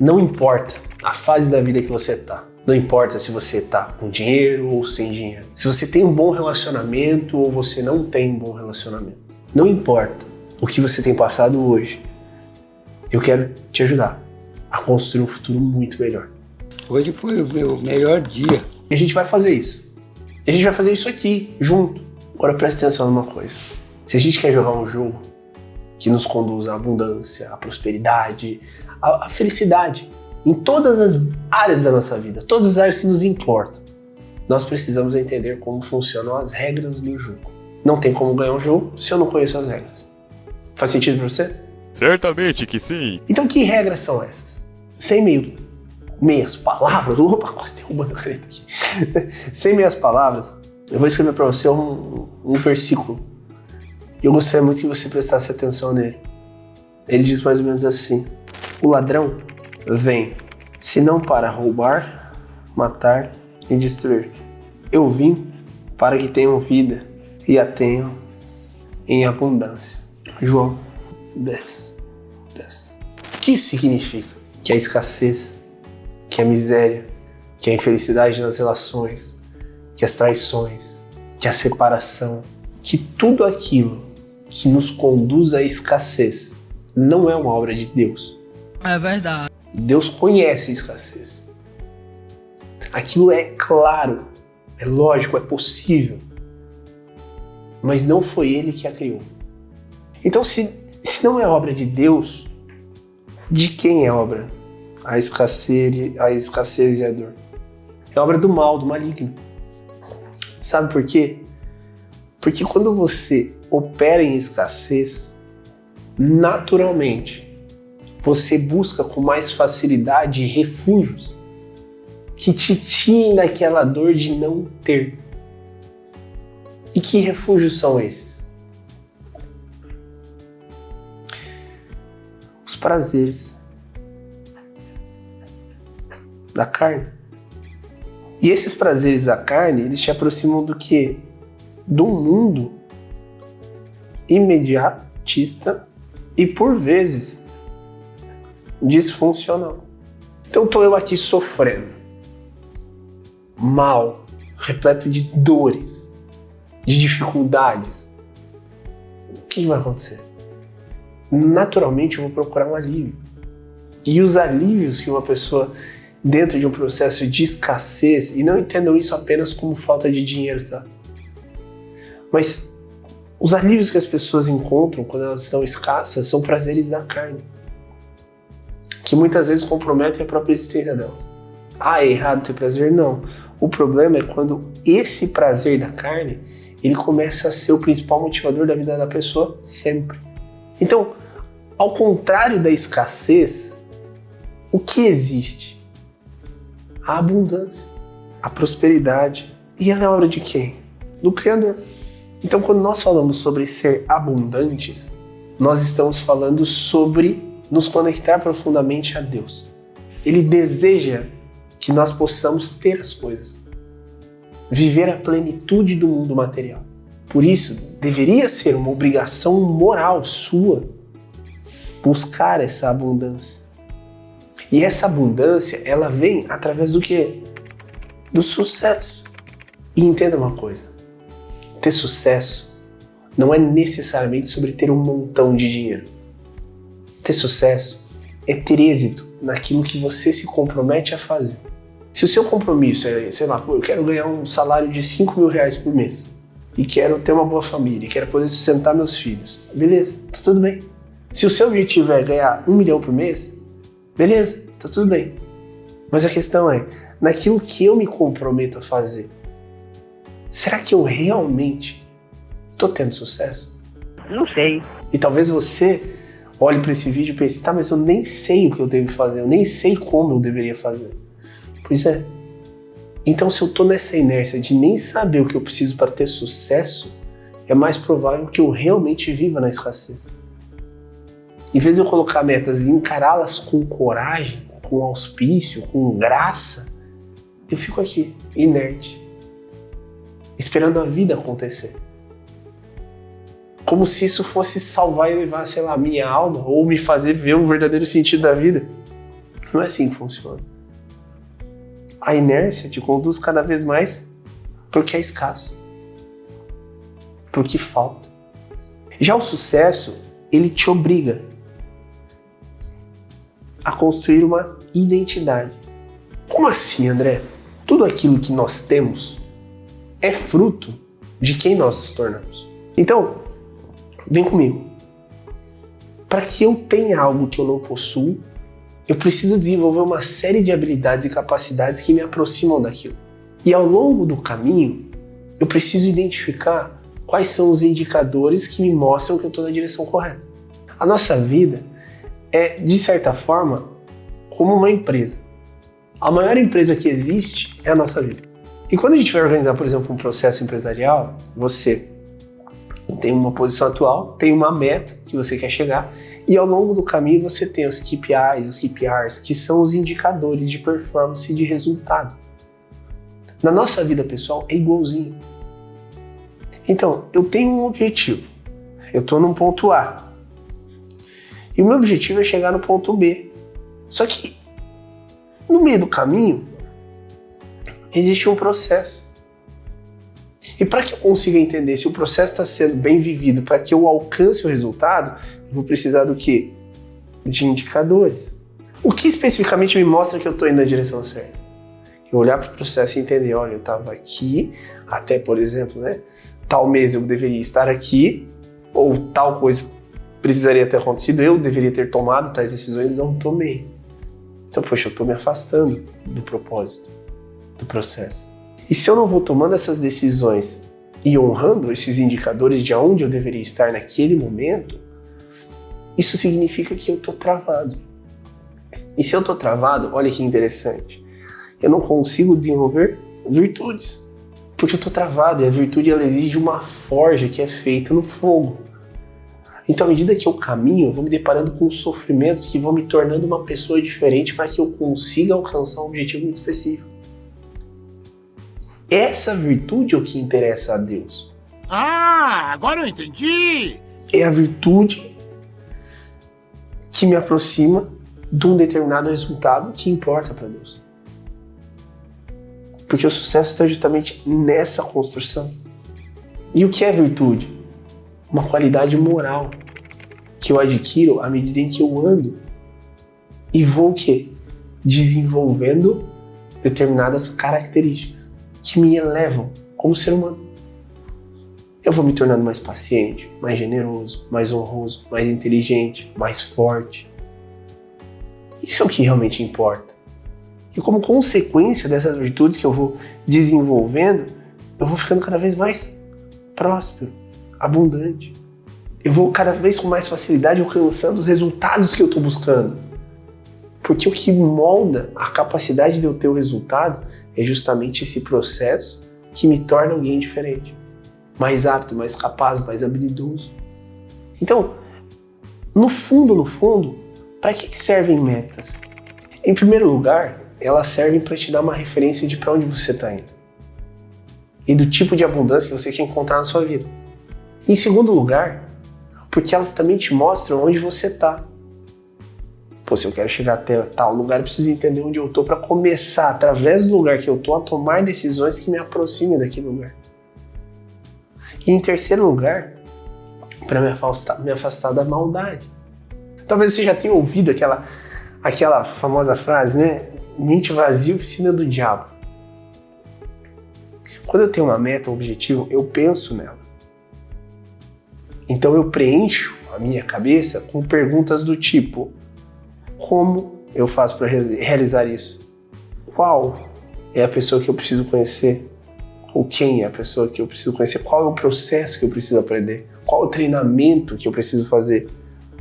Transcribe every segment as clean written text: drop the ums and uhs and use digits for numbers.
Não importa a fase da vida que você tá. Não importa se você tá com dinheiro ou sem dinheiro. Se você tem um bom relacionamento ou você não tem um bom relacionamento. Não importa o que você tem passado hoje. Eu quero te ajudar a construir um futuro muito melhor. Hoje foi o meu melhor dia. E a gente vai fazer isso. E a gente vai fazer isso aqui, junto. Agora presta atenção numa coisa. Se a gente quer jogar um jogo que nos conduz à abundância, à prosperidade, à felicidade, em todas as áreas da nossa vida, todas as áreas que nos importam, nós precisamos entender como funcionam as regras do jogo. Não tem como ganhar um jogo se eu não conheço as regras. Faz sentido pra você? Certamente que sim. Então que regras são essas? Sem meias palavras, opa, quase derrubando a caneta aqui. Sem meias palavras, eu vou escrever para você um versículo. E eu gostaria muito que você prestasse atenção nele. Ele diz mais ou menos assim: o ladrão vem, senão para roubar, matar e destruir. Eu vim para que tenham vida e a tenham em abundância. João 10. O que isso significa? Que a escassez, que a miséria, que a infelicidade nas relações, que as traições, que a separação, que tudo aquilo que nos conduz à escassez não é uma obra de Deus. É verdade. Deus conhece a escassez. Aquilo é claro, é lógico, é possível. Mas não foi Ele que a criou. Então, se não é obra de Deus, de quem é obra? A escassez e a dor. É obra do mal, do maligno. Sabe por quê? Porque quando você opera em escassez, naturalmente, você busca com mais facilidade refúgios que te tirem daquela dor de não ter. E que refúgios são esses? Os prazeres da carne. E esses prazeres da carne, eles te aproximam do quê? Do mundo imediatista e, por vezes, disfuncional. Então estou eu aqui sofrendo, mal, repleto de dores, de dificuldades. O que vai acontecer? Naturalmente eu vou procurar um alívio. E os alívios que uma pessoa dentro de um processo de escassez, e não entendam isso apenas como falta de dinheiro, tá? Mas os alívios que as pessoas encontram quando elas estão escassas são prazeres da carne, que muitas vezes comprometem a própria existência delas. Ah, é errado ter prazer? Não. O problema é quando esse prazer da carne, ele começa a ser o principal motivador da vida da pessoa sempre. Então, ao contrário da escassez, o que existe? A abundância, a prosperidade. E ela é obra de quem? Do Criador. Então, quando nós falamos sobre ser abundantes, nós estamos falando sobre nos conectar profundamente a Deus. Ele deseja que nós possamos ter as coisas, viver a plenitude do mundo material. Por isso, deveria ser uma obrigação moral sua buscar essa abundância. E essa abundância, ela vem através do quê? Do sucesso. E entenda uma coisa, ter sucesso não é necessariamente sobre ter um montão de dinheiro. Ter sucesso é ter êxito naquilo que você se compromete a fazer. Se o seu compromisso é, sei lá, eu quero ganhar um salário de 5 mil reais por mês e quero ter uma boa família, quero poder sustentar meus filhos, beleza, tá tudo bem. Se o seu objetivo é ganhar 1 milhão por mês, beleza, tá tudo bem. Mas a questão é, naquilo que eu me comprometo a fazer, será que eu realmente tô tendo sucesso? Não sei. E talvez você olhe para esse vídeo e pense, tá, mas eu nem sei o que eu devo fazer, eu nem sei como eu deveria fazer. Pois é. Então, se eu tô nessa inércia de nem saber o que eu preciso para ter sucesso, é mais provável que eu realmente viva na escassez. Em vez de eu colocar metas e encará-las com coragem, com auspício, com graça, eu fico aqui, inerte, esperando a vida acontecer. Como se isso fosse salvar e levar, sei lá, a minha alma, ou me fazer ver o verdadeiro sentido da vida. Não é assim que funciona. A inércia te conduz cada vez mais porque é escasso, porque falta. Já o sucesso, ele te obriga a construir uma identidade. Como assim, André? Tudo aquilo que nós temos é fruto de quem nós nos tornamos. Então, vem comigo. Para que eu tenha algo que eu não possuo, eu preciso desenvolver uma série de habilidades e capacidades que me aproximam daquilo. E ao longo do caminho, eu preciso identificar quais são os indicadores que me mostram que eu estou na direção correta. A nossa vida é, de certa forma, como uma empresa. A maior empresa que existe é a nossa vida. E quando a gente vai organizar, por exemplo, um processo empresarial, você tem uma posição atual, tem uma meta que você quer chegar, e ao longo do caminho você tem os KPIs, os KPRs, que são os indicadores de performance e de resultado. Na nossa vida pessoal é igualzinho. Então, eu tenho um objetivo. Eu estou num ponto A. E o meu objetivo é chegar no ponto B. Só que, no meio do caminho, existe um processo. E para que eu consiga entender se o processo está sendo bem vivido, para que eu alcance o resultado, eu vou precisar do quê? De indicadores. O que especificamente me mostra que eu estou indo na direção certa? Eu olhar para o processo e entender, olha, eu estava aqui, até, por exemplo, né, tal mês eu deveria estar aqui, ou tal coisa precisaria ter acontecido, eu deveria ter tomado tais decisões, não tomei. Então, poxa, eu estou me afastando do propósito, do processo. E se eu não vou tomando essas decisões e honrando esses indicadores de onde eu deveria estar naquele momento, isso significa que eu estou travado. E se eu estou travado, olha que interessante, eu não consigo desenvolver virtudes, porque eu estou travado e a virtude ela exige uma forja que é feita no fogo. Então, à medida que eu caminho, eu vou me deparando com sofrimentos que vão me tornando uma pessoa diferente para que eu consiga alcançar um objetivo muito específico. Essa virtude é o que interessa a Deus. Ah, agora eu entendi! É a virtude que me aproxima de um determinado resultado que importa para Deus. Porque o sucesso está justamente nessa construção. E o que é virtude? Uma qualidade moral que eu adquiro à medida em que eu ando e vou o quê? Desenvolvendo determinadas características que me elevam como ser humano. Eu vou me tornando mais paciente, mais generoso, mais honroso, mais inteligente, mais forte. Isso é o que realmente importa. E como consequência dessas virtudes que eu vou desenvolvendo, eu vou ficando cada vez mais próspero, abundante. Eu vou cada vez com mais facilidade alcançando os resultados que eu estou buscando. Porque o que molda a capacidade de eu ter o resultado é justamente esse processo que me torna alguém diferente. Mais apto, mais capaz, mais habilidoso. Então, no fundo, para que servem metas? Em primeiro lugar, elas servem para te dar uma referência de para onde você está indo. E do tipo de abundância que você quer encontrar na sua vida. Em segundo lugar, porque elas também te mostram onde você está. Pô, se eu quero chegar até tal lugar, eu preciso entender onde eu estou para começar, através do lugar que eu estou, a tomar decisões que me aproximem daquele lugar. E em terceiro lugar, para me afastar da maldade. Talvez você já tenha ouvido aquela famosa frase, né? Mente vazia, oficina do diabo. Quando eu tenho uma meta, um objetivo, eu penso nela. Então eu preencho a minha cabeça com perguntas do tipo: como eu faço para realizar isso? Qual é a pessoa que eu preciso conhecer? Ou quem é a pessoa que eu preciso conhecer? Qual é o processo que eu preciso aprender? Qual é o treinamento que eu preciso fazer?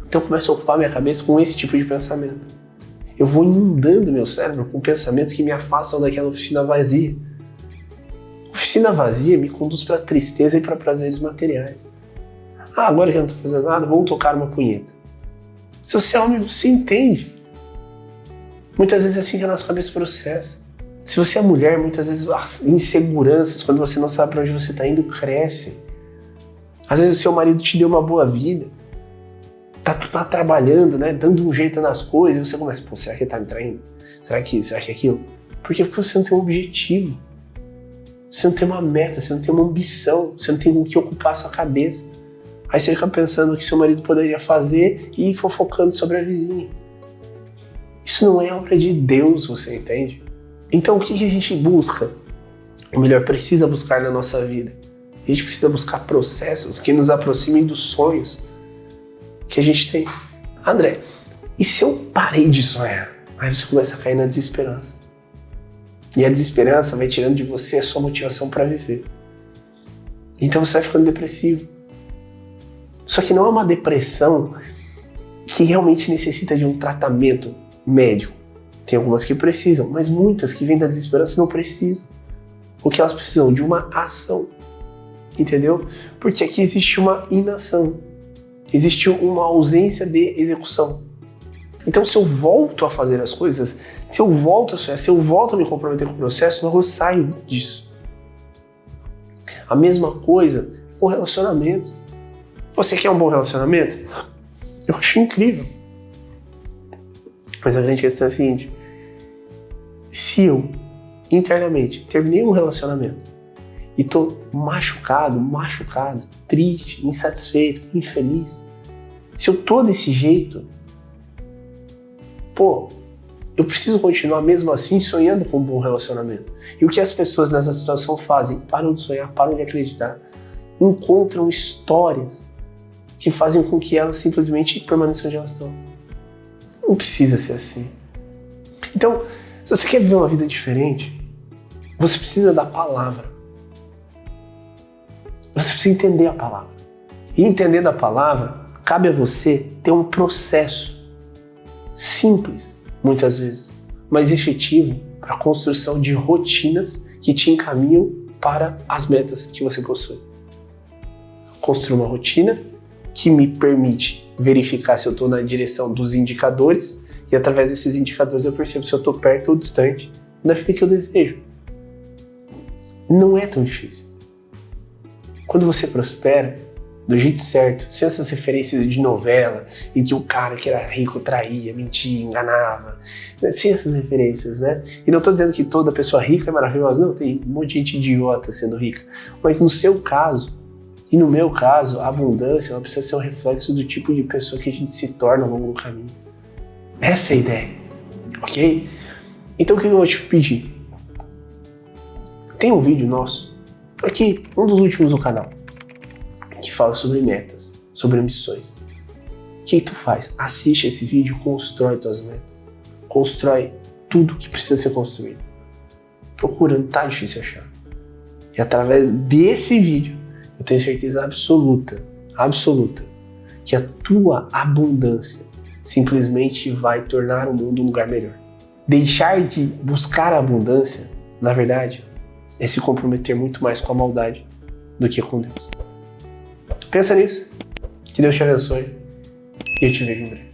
Então eu começo a ocupar minha cabeça com esse tipo de pensamento. Eu vou inundando meu cérebro com pensamentos que me afastam daquela oficina vazia. Oficina vazia me conduz para tristeza e para prazeres materiais. Ah, agora que eu não estou fazendo nada, vamos tocar uma punheta. Se você é homem, você entende. Muitas vezes é assim que a nossa cabeça processa. Se você é mulher, muitas vezes as inseguranças, quando você não sabe para onde você está indo, crescem. Às vezes o seu marido te deu uma boa vida, tá lá trabalhando, né? Dando um jeito nas coisas, e você começa, pô, será que ele tá me traindo? Será que isso? Será que aquilo? Por quê? Porque você não tem um objetivo. Você não tem uma meta, você não tem uma ambição, você não tem com que ocupar a sua cabeça. Aí você fica pensando o que seu marido poderia fazer e fofocando sobre a vizinha. Isso não é obra de Deus, você entende? Então o que a gente busca? Ou melhor, precisa buscar na nossa vida? A gente precisa buscar processos que nos aproximem dos sonhos que a gente tem. André, e se eu parei de sonhar? Aí você começa a cair na desesperança. E a desesperança vai tirando de você a sua motivação para viver. Então você vai ficando depressivo. Só que não é uma depressão que realmente necessita de um tratamento médico. Tem algumas que precisam, mas muitas que vêm da desesperança não precisam. O que elas precisam? De uma ação. Entendeu? Porque aqui existe uma inação. Existe uma ausência de execução. Então, se eu volto a fazer as coisas, se eu volto a sonhar, se eu volto a me comprometer com o processo, logo eu saio disso. A mesma coisa com relacionamentos. Você quer um bom relacionamento? Eu acho incrível. Mas a grande questão é a seguinte: se eu, internamente, terminei um relacionamento e tô machucado, triste, insatisfeito, infeliz, se eu tô desse jeito, eu preciso continuar mesmo assim sonhando com um bom relacionamento. E o que as pessoas nessa situação fazem? Param de sonhar, param de acreditar, encontram histórias que fazem com que elas simplesmente permaneçam onde elas estão. Não precisa ser assim. Então, se você quer viver uma vida diferente, você precisa da palavra. Você precisa entender a palavra. E entendendo a palavra, cabe a você ter um processo simples, muitas vezes, mas efetivo para a construção de rotinas que te encaminham para as metas que você possui. Construir uma rotina que me permite verificar se eu estou na direção dos indicadores e através desses indicadores eu percebo se eu estou perto ou distante da vida que eu desejo. Não é tão difícil. Quando você prospera do jeito certo, sem essas referências de novela em que o cara que era rico traía, mentia, enganava, sem essas referências, né? E não estou dizendo que toda pessoa rica é maravilhosa, não, tem um monte de gente idiota sendo rica, mas no seu caso e no meu caso, a abundância ela precisa ser um reflexo do tipo de pessoa que a gente se torna ao longo do caminho. Essa é a ideia, ok? Então o que eu vou te pedir? Tem um vídeo nosso, aqui, um dos últimos do canal, que fala sobre metas, sobre ambições. O que tu faz? Assiste esse vídeo e constrói tuas metas. Constrói tudo que precisa ser construído. Procurando, tá difícil achar. E através desse vídeo, eu tenho certeza absoluta, que a tua abundância simplesmente vai tornar o mundo um lugar melhor. Deixar de buscar a abundância, na verdade, é se comprometer muito mais com a maldade do que com Deus. Pensa nisso, que Deus te abençoe e eu te vejo em breve.